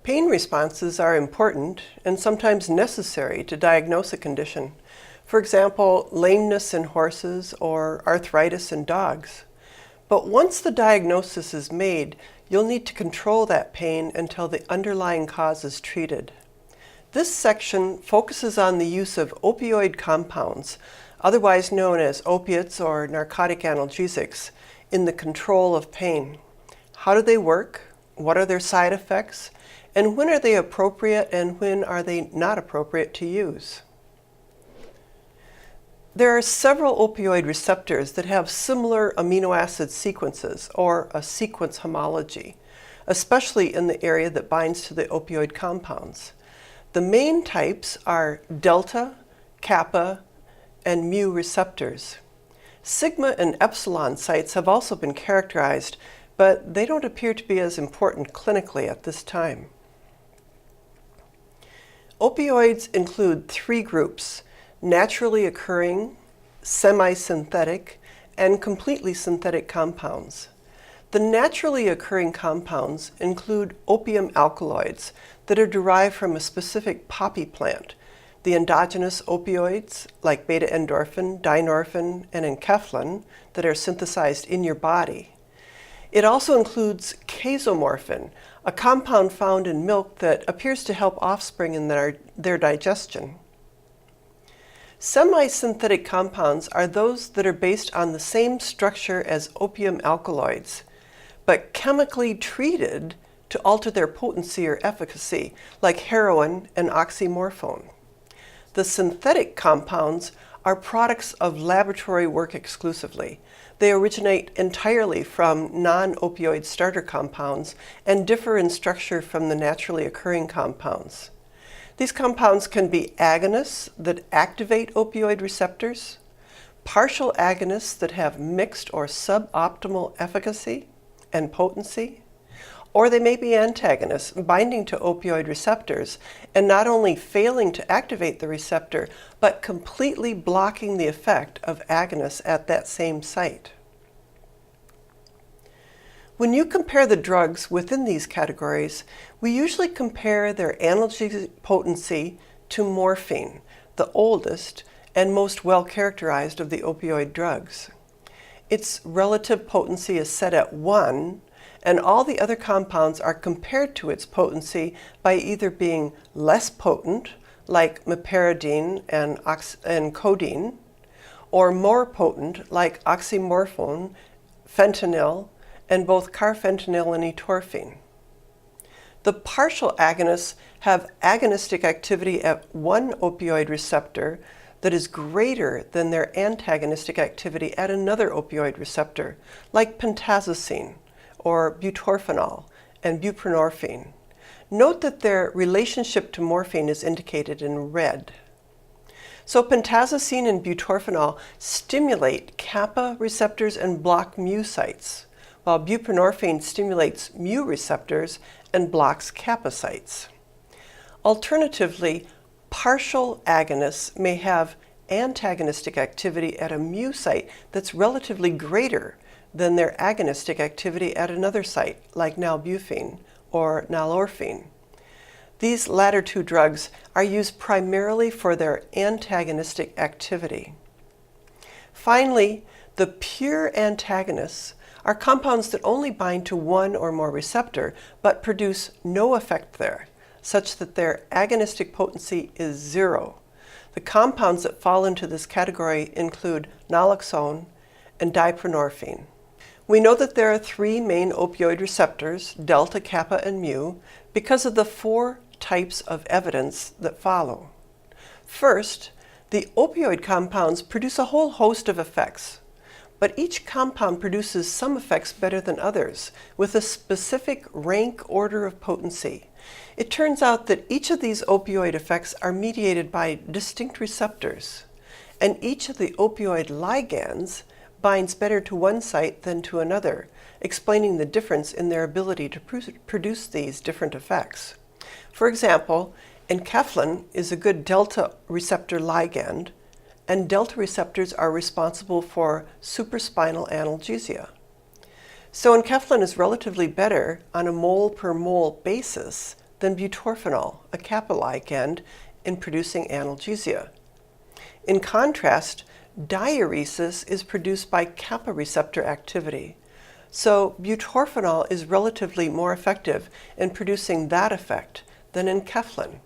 Pain responses are important and sometimes necessary to diagnose a condition. For example, lameness in horses or arthritis in dogs. But once the diagnosis is made, you'll need to control that pain until the underlying cause is treated. This section focuses on the use of opioid compounds, otherwise known as opiates or narcotic analgesics, in the control of pain. How do they work? What are their side effects? And when are they appropriate and when are they not appropriate to use? There are several opioid receptors that have similar amino acid sequences, or a sequence homology, especially in the area that binds to the opioid compounds. The main types are delta, kappa, and mu receptors. Sigma and epsilon sites have also been characterized, but they don't appear to be as important clinically at this time. Opioids include three groups: naturally occurring, semi-synthetic, and completely synthetic compounds. The naturally occurring compounds include opium alkaloids that are derived from a specific poppy plant, the endogenous opioids like beta-endorphin, dynorphin, and enkephalin that are synthesized in your body. It also includes casomorphin, a compound found in milk that appears to help offspring in their digestion. Semi-synthetic compounds are those that are based on the same structure as opium alkaloids, but chemically treated to alter their potency or efficacy, like heroin and oxymorphone. The synthetic compounds are products of laboratory work exclusively. They originate entirely from non-opioid starter compounds and differ in structure from the naturally occurring compounds. These compounds can be agonists that activate opioid receptors, partial agonists that have mixed or suboptimal efficacy and potency, or they may be antagonists binding to opioid receptors and not only failing to activate the receptor, but completely blocking the effect of agonists at that same site. When you compare the drugs within these categories, we usually compare their analgesic potency to morphine, the oldest and most well-characterized of the opioid drugs. Its relative potency is set at 1, and all the other compounds are compared to its potency by either being less potent, like meperidine and codeine, or more potent, like oxymorphone, fentanyl, and both carfentanil and etorphine. The partial agonists have agonistic activity at one opioid receptor that is greater than their antagonistic activity at another opioid receptor, like pentazocine, or butorphanol, and buprenorphine. Note that their relationship to morphine is indicated in red. So pentazocine and butorphanol stimulate kappa receptors and block mu sites, while buprenorphine stimulates mu receptors and blocks kappa sites. Alternatively, partial agonists may have antagonistic activity at a mu site that's relatively greater than their agonistic activity at another site, like nalbuphine or nalorphine. These latter two drugs are used primarily for their antagonistic activity. Finally, the pure antagonists are compounds that only bind to one or more receptor, but produce no effect there, such that their agonistic potency is 0. The compounds that fall into this category include naloxone and buprenorphine. We know that there are three main opioid receptors, delta, kappa, and mu, because of the 4 types of evidence that follow. First, the opioid compounds produce a whole host of effects, but each compound produces some effects better than others, with a specific rank order of potency. It turns out that each of these opioid effects are mediated by distinct receptors, and each of the opioid ligands binds better to one site than to another, explaining the difference in their ability to produce these different effects. For example, enkephalin is a good delta receptor ligand, and delta receptors are responsible for supraspinal analgesia. So enkephalin is relatively better on a mole per mole basis than butorphanol, a kappa ligand, in producing analgesia. In contrast, diuresis is produced by kappa receptor activity. So butorphanol is relatively more effective in producing that effect than enkephalin.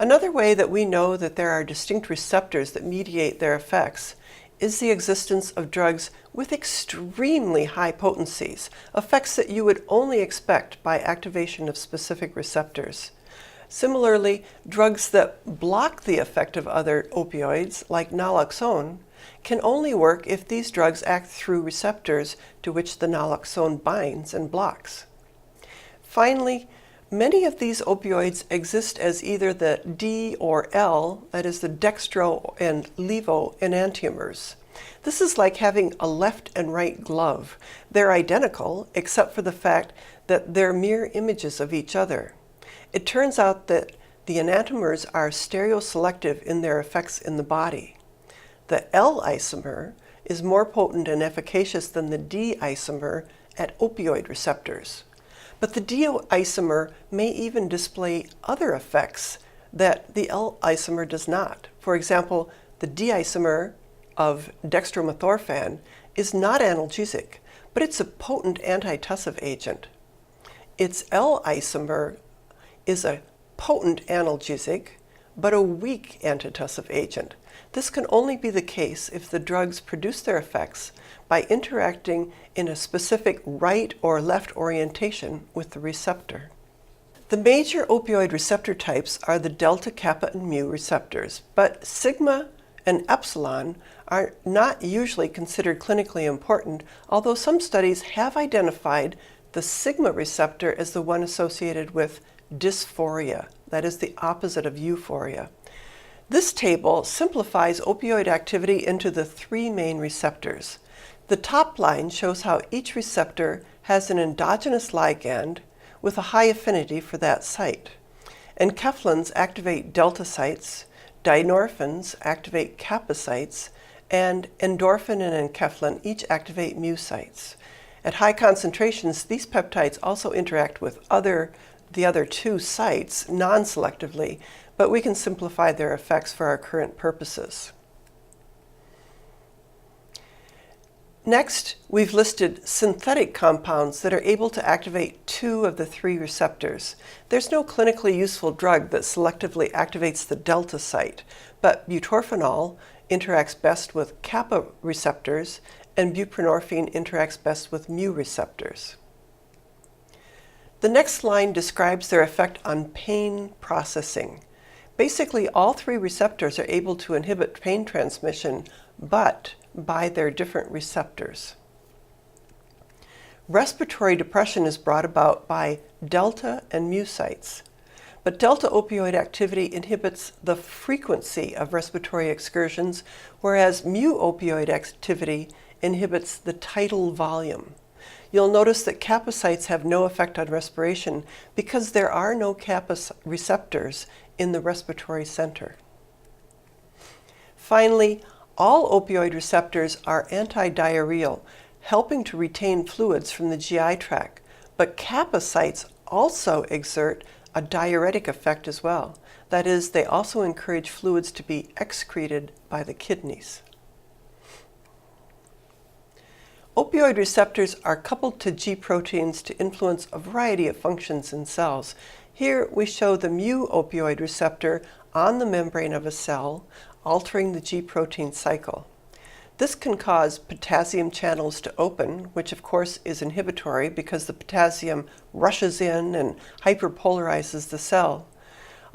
Another way that we know that there are distinct receptors that mediate their effects is the existence of drugs with extremely high potencies, effects that you would only expect by activation of specific receptors. Similarly, drugs that block the effect of other opioids, like naloxone, can only work if these drugs act through receptors to which the naloxone binds and blocks. Finally, many of these opioids exist as either the D or L, that is the dextro and levo enantiomers. This is like having a left and right glove. They're identical, except for the fact that they're mirror images of each other. It turns out that the enantiomers are stereoselective in their effects in the body. The L isomer is more potent and efficacious than the D isomer at opioid receptors. But the D isomer may even display other effects that the L isomer does not. For example, the D isomer of dextromethorphan is not analgesic, but it's a potent antitussive agent. Its L isomer is a potent analgesic, but a weak antitussive agent. This can only be the case if the drugs produce their effects by interacting in a specific right or left orientation with the receptor. The major opioid receptor types are the delta, kappa, and mu receptors, but sigma and epsilon are not usually considered clinically important, although some studies have identified the sigma receptor as the one associated with dysphoria, that is the opposite of euphoria. This table simplifies opioid activity into the three main receptors. The top line shows how each receptor has an endogenous ligand with a high affinity for that site. Enkephalins activate delta sites, dynorphins activate kappa sites, and endorphin and enkephalin each activate mu sites. At high concentrations, these peptides also interact with the other two sites non-selectively, but we can simplify their effects for our current purposes. Next, we've listed synthetic compounds that are able to activate two of the three receptors. There's no clinically useful drug that selectively activates the delta site, but butorphanol interacts best with kappa receptors, and buprenorphine interacts best with mu receptors. The next line describes their effect on pain processing. Basically, all three receptors are able to inhibit pain transmission, but by their different receptors. Respiratory depression is brought about by delta and mu sites, but delta opioid activity inhibits the frequency of respiratory excursions, whereas mu opioid activity inhibits the tidal volume. You'll notice that kappa sites have no effect on respiration because there are no kappa receptors in the respiratory center. Finally, all opioid receptors are antidiarrheal, helping to retain fluids from the GI tract, but kappa sites also exert a diuretic effect as well. That is, they also encourage fluids to be excreted by the kidneys. Opioid receptors are coupled to G proteins to influence a variety of functions in cells. Here we show the mu opioid receptor on the membrane of a cell, altering the G protein cycle. This can cause potassium channels to open, which of course is inhibitory because the potassium rushes in and hyperpolarizes the cell.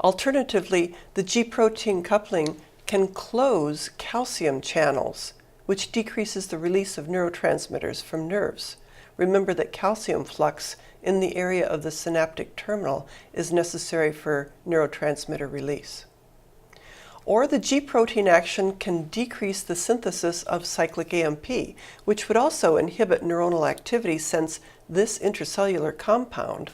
Alternatively, the G protein coupling can close calcium channels, which decreases the release of neurotransmitters from nerves. Remember that calcium flux in the area of the synaptic terminal is necessary for neurotransmitter release. Or the G protein action can decrease the synthesis of cyclic AMP, which would also inhibit neuronal activity since this intracellular compound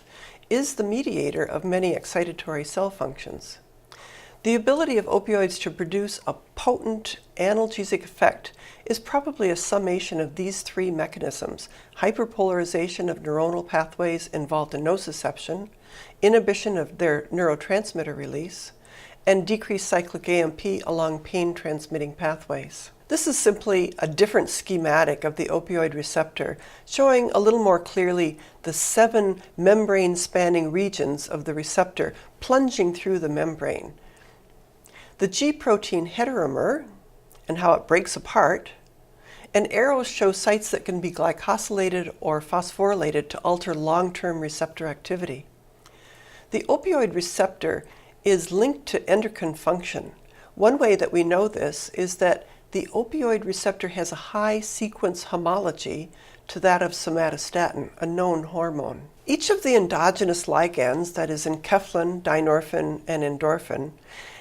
is the mediator of many excitatory cell functions. The ability of opioids to produce a potent analgesic effect is probably a summation of these three mechanisms: hyperpolarization of neuronal pathways involved in nociception, inhibition of their neurotransmitter release, and decreased cyclic AMP along pain-transmitting pathways. This is simply a different schematic of the opioid receptor, showing a little more clearly the 7 membrane-spanning regions of the receptor plunging through the membrane. The G protein heteromer and how it breaks apart, and arrows show sites that can be glycosylated or phosphorylated to alter long-term receptor activity. The opioid receptor is linked to endocrine function. One way that we know this is that the opioid receptor has a high sequence homology to that of somatostatin, a known hormone. Each of the endogenous ligands, that is enkephalin, dynorphin, and endorphin,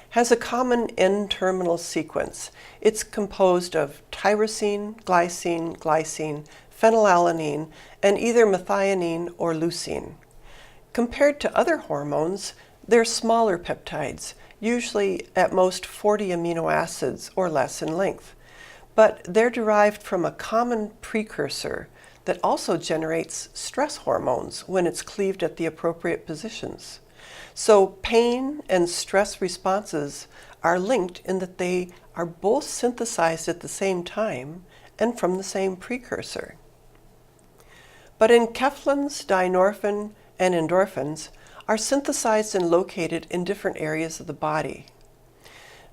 has a common N-terminal sequence. It's composed of tyrosine, glycine, phenylalanine, and either methionine or leucine. Compared to other hormones, they're smaller peptides, usually at most 40 amino acids or less in length. But they're derived from a common precursor that also generates stress hormones when it's cleaved at the appropriate positions. So pain and stress responses are linked in that they are both synthesized at the same time and from the same precursor. But enkephalins, dynorphin, and endorphins are synthesized and located in different areas of the body.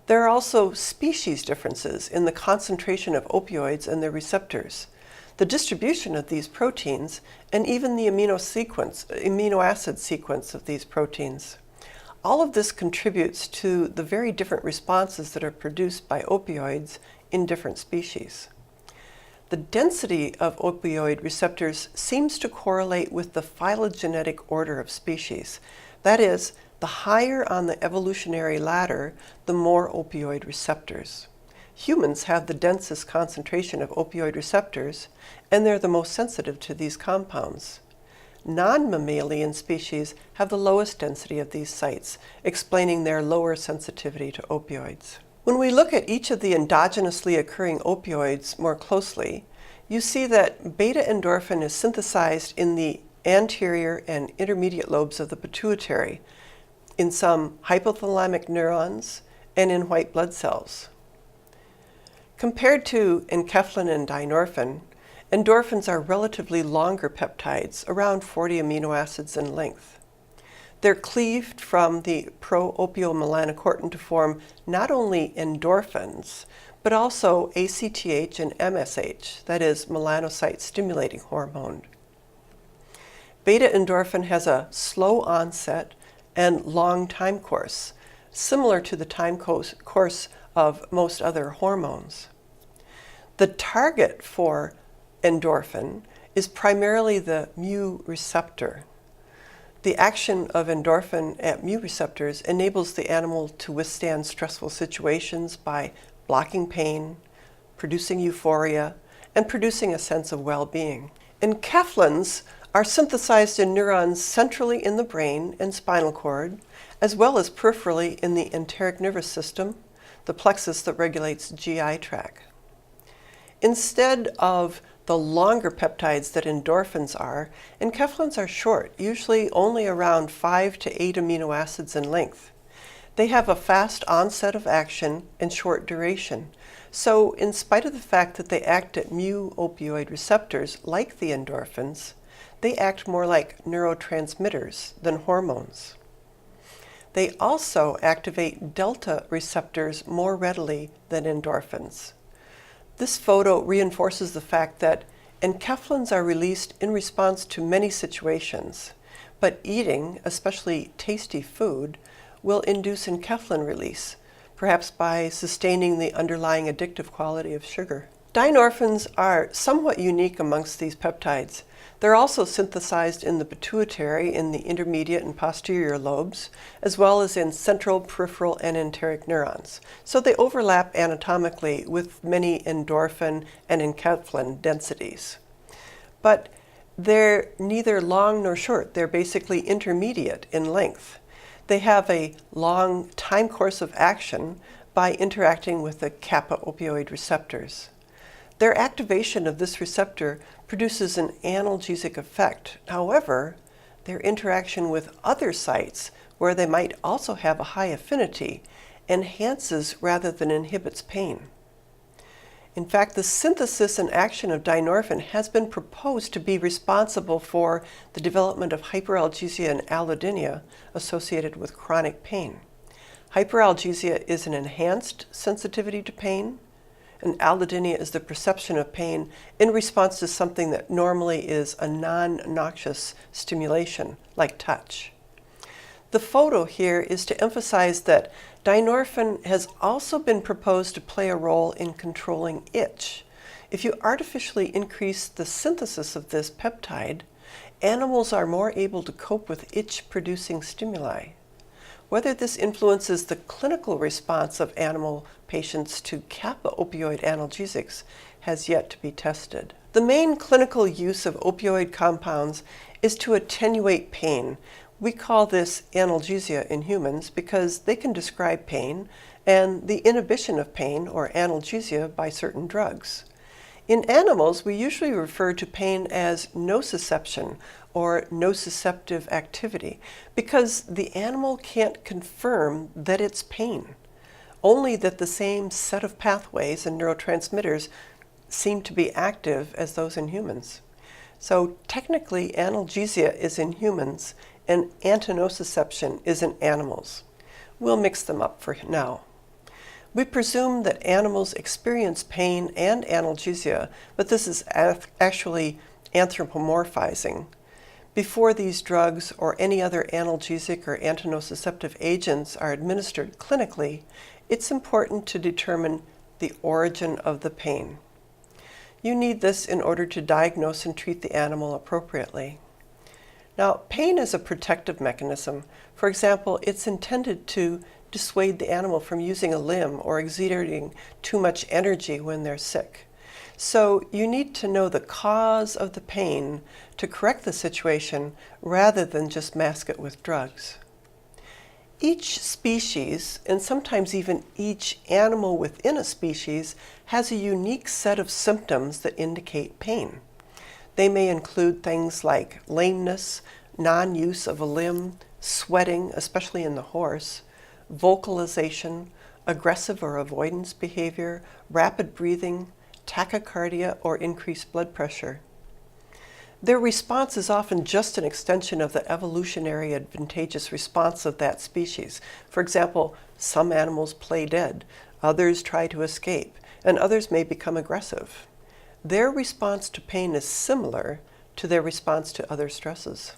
There are also species differences in the concentration of opioids and their receptors, the distribution of these proteins, and even the amino acid sequence of these proteins. All of this contributes to the very different responses that are produced by opioids in different species. The density of opioid receptors seems to correlate with the phylogenetic order of species. That is, the higher on the evolutionary ladder, the more opioid receptors. Humans have the densest concentration of opioid receptors, and they're the most sensitive to these compounds. Non-mammalian species have the lowest density of these sites, explaining their lower sensitivity to opioids. When we look at each of the endogenously occurring opioids more closely, you see that beta-endorphin is synthesized in the anterior and intermediate lobes of the pituitary, in some hypothalamic neurons, and in white blood cells. Compared to enkephalin and dynorphin, endorphins are relatively longer peptides, around 40 amino acids in length. They're cleaved from the pro-opiomelanocortin to form not only endorphins, but also ACTH and MSH, that is melanocyte-stimulating hormone. Beta-endorphin has a slow onset and long time course, similar to the time course of most other hormones. The target for endorphin is primarily the mu receptor. The action of endorphin at mu receptors enables the animal to withstand stressful situations by blocking pain, producing euphoria, and producing a sense of well-being. Enkephalins are synthesized in neurons centrally in the brain and spinal cord, as well as peripherally in the enteric nervous system, the plexus that regulates GI tract. Instead of the longer peptides that endorphins are, enkephalins are short, usually only around 5 to 8 amino acids in length. They have a fast onset of action and short duration. So in spite of the fact that they act at mu opioid receptors like the endorphins, they act more like neurotransmitters than hormones. They also activate delta receptors more readily than endorphins. This photo reinforces the fact that enkephalins are released in response to many situations, but eating, especially tasty food, will induce enkephalin release, perhaps by sustaining the underlying addictive quality of sugar. Dynorphins are somewhat unique amongst these peptides. They're also synthesized in the pituitary in the intermediate and posterior lobes, as well as in central, peripheral, and enteric neurons. So they overlap anatomically with many endorphin and enkephalin densities. But they're neither long nor short. They're basically intermediate in length. They have a long time course of action by interacting with the kappa opioid receptors. Their activation of this receptor produces an analgesic effect. However, their interaction with other sites where they might also have a high affinity enhances rather than inhibits pain. In fact, the synthesis and action of dynorphin has been proposed to be responsible for the development of hyperalgesia and allodynia associated with chronic pain. Hyperalgesia is an enhanced sensitivity to pain, and allodynia is the perception of pain in response to something that normally is a non-noxious stimulation, like touch. The photo here is to emphasize that dynorphin has also been proposed to play a role in controlling itch. If you artificially increase the synthesis of this peptide, animals are more able to cope with itch-producing stimuli. Whether this influences the clinical response of animal patients to kappa opioid analgesics has yet to be tested. The main clinical use of opioid compounds is to attenuate pain. We call this analgesia in humans because they can describe pain and the inhibition of pain, or analgesia, by certain drugs. In animals, we usually refer to pain as nociception, or nociceptive activity, because the animal can't confirm that it's pain, only that the same set of pathways and neurotransmitters seem to be active as those in humans. So technically, analgesia is in humans and antinociception is in animals. We'll mix them up for now. We presume that animals experience pain and analgesia, but this is actually anthropomorphizing. Before these drugs or any other analgesic or antinociceptive agents are administered clinically, it's important to determine the origin of the pain. You need this in order to diagnose and treat the animal appropriately. Now, pain is a protective mechanism. For example, it's intended to dissuade the animal from using a limb or exerting too much energy when they're sick. So you need to know the cause of the pain to correct the situation rather than just mask it with drugs. Each species, and sometimes even each animal within a species, has a unique set of symptoms that indicate pain. They may include things like lameness, non-use of a limb, sweating, especially in the horse, vocalization, aggressive or avoidance behavior, rapid breathing, tachycardia, or increased blood pressure. Their response is often just an extension of the evolutionary advantageous response of that species. For example, some animals play dead, others try to escape, and others may become aggressive. Their response to pain is similar to their response to other stresses.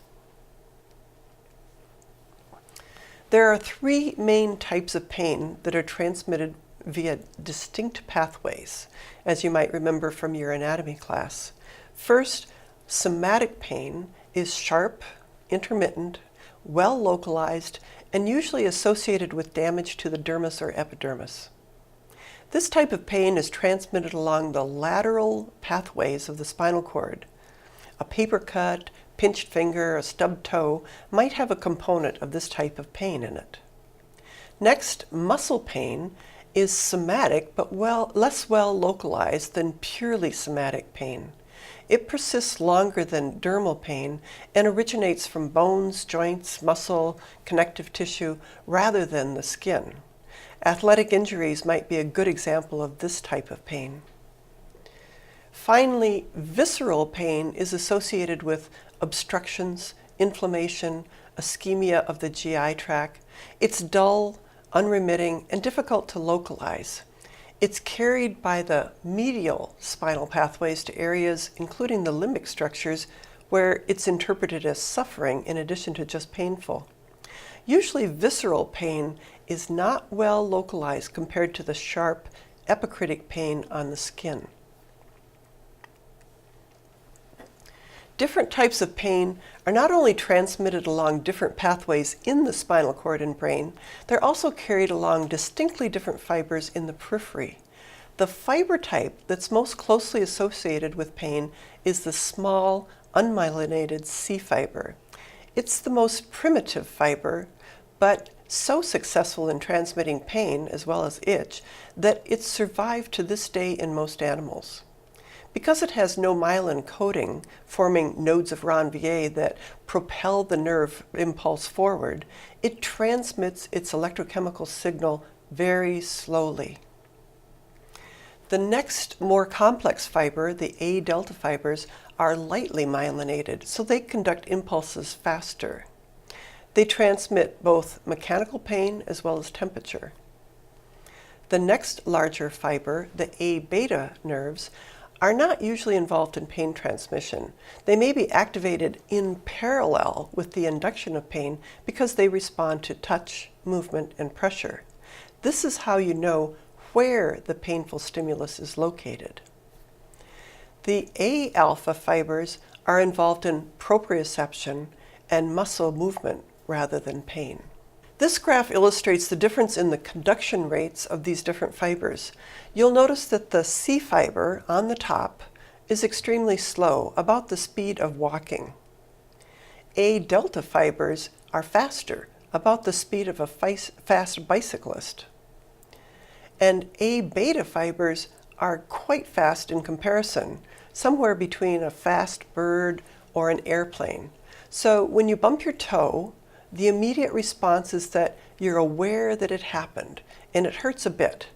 There are three main types of pain that are transmitted via distinct pathways, as you might remember from your anatomy class. First, somatic pain is sharp, intermittent, well localized, and usually associated with damage to the dermis or epidermis. This type of pain is transmitted along the lateral pathways of the spinal cord. A paper cut, pinched finger, a stubbed toe might have a component of this type of pain in it. Next, muscle pain is somatic but less well localized than purely somatic pain. It persists longer than dermal pain and originates from bones, joints, muscle, connective tissue, rather than the skin. Athletic injuries might be a good example of this type of pain. Finally, visceral pain is associated with obstructions, inflammation, ischemia of the GI tract. It's dull, unremitting, and difficult to localize. It's carried by the medial spinal pathways to areas, including the limbic structures, where it's interpreted as suffering in addition to just painful. Usually, visceral pain is not well localized compared to the sharp epicritic pain on the skin. Different types of pain are not only transmitted along different pathways in the spinal cord and brain, they're also carried along distinctly different fibers in the periphery. The fiber type that's most closely associated with pain is the small, unmyelinated C fiber. It's the most primitive fiber, but so successful in transmitting pain as well as itch that it's survived to this day in most animals. Because it has no myelin coating, forming nodes of Ranvier that propel the nerve impulse forward, it transmits its electrochemical signal very slowly. The next more complex fiber, the A delta fibers, are lightly myelinated, so they conduct impulses faster. They transmit both mechanical pain as well as temperature. The next larger fiber, the A beta nerves, are not usually involved in pain transmission. They may be activated in parallel with the induction of pain because they respond to touch, movement, and pressure. This is how you know where the painful stimulus is located. The A alpha fibers are involved in proprioception and muscle movement rather than pain. This graph illustrates the difference in the conduction rates of these different fibers. You'll notice that the C fiber on the top is extremely slow, about the speed of walking. A delta fibers are faster, about the speed of a fast bicyclist. And A beta fibers are quite fast in comparison, somewhere between a fast bird or an airplane. So when you bump your toe, the immediate response is that you're aware that it happened and it hurts a bit,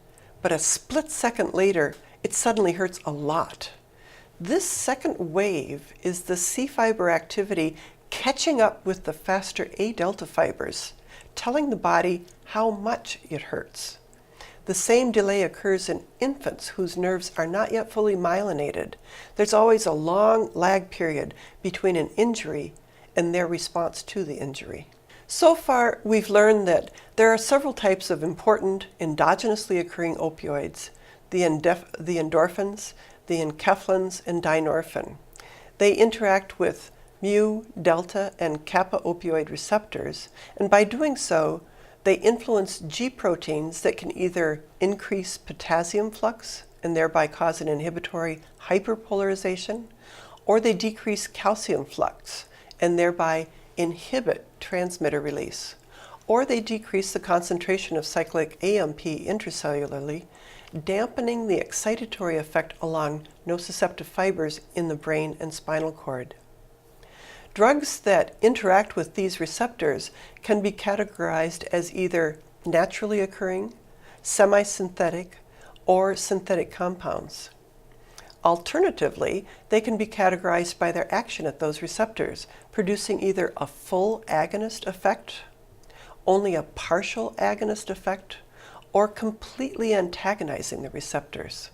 but a split second later, it suddenly hurts a lot. This second wave is the C fiber activity catching up with the faster A delta fibers, telling the body how much it hurts. The same delay occurs in infants whose nerves are not yet fully myelinated. There's always a long lag period between an injury and their response to the injury. So far, we've learned that there are several types of important endogenously occurring opioids, the endorphins, the enkephalins, and dynorphin. They interact with mu, delta, and kappa opioid receptors, and by doing so, they influence G proteins that can either increase potassium flux and thereby cause an inhibitory hyperpolarization, or they decrease calcium flux and thereby inhibit transmitter release, or they decrease the concentration of cyclic AMP intracellularly, dampening the excitatory effect along nociceptive fibers in the brain and spinal cord. Drugs that interact with these receptors can be categorized as either naturally occurring, semi-synthetic, or synthetic compounds. Alternatively, they can be categorized by their action at those receptors, producing either a full agonist effect, only a partial agonist effect, or completely antagonizing the receptors.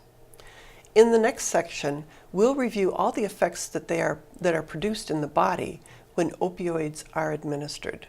In the next section, we'll review all the effects that are produced in the body when opioids are administered.